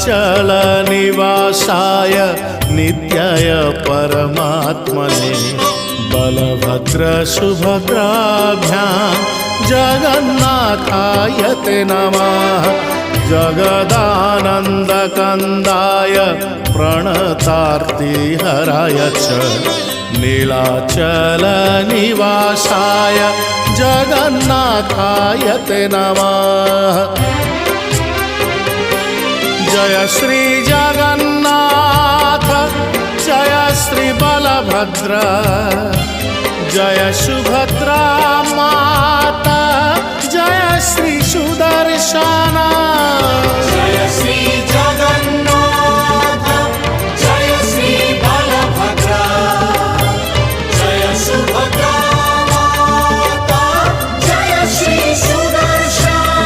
नीलाचलनिवासाय नित्याय परमात्मने बलभद्रसुभद्राभ्यां जगन्नाथाय ते नमः। जगदानन्दकन्दाय प्रणतार्तिहराय च नीलाचलनिवासाय जगन्नाथाय ते नमः। जय श्री जगन्नाथ जय श्री बलभद्र जय सुभद्रा माता जय श्री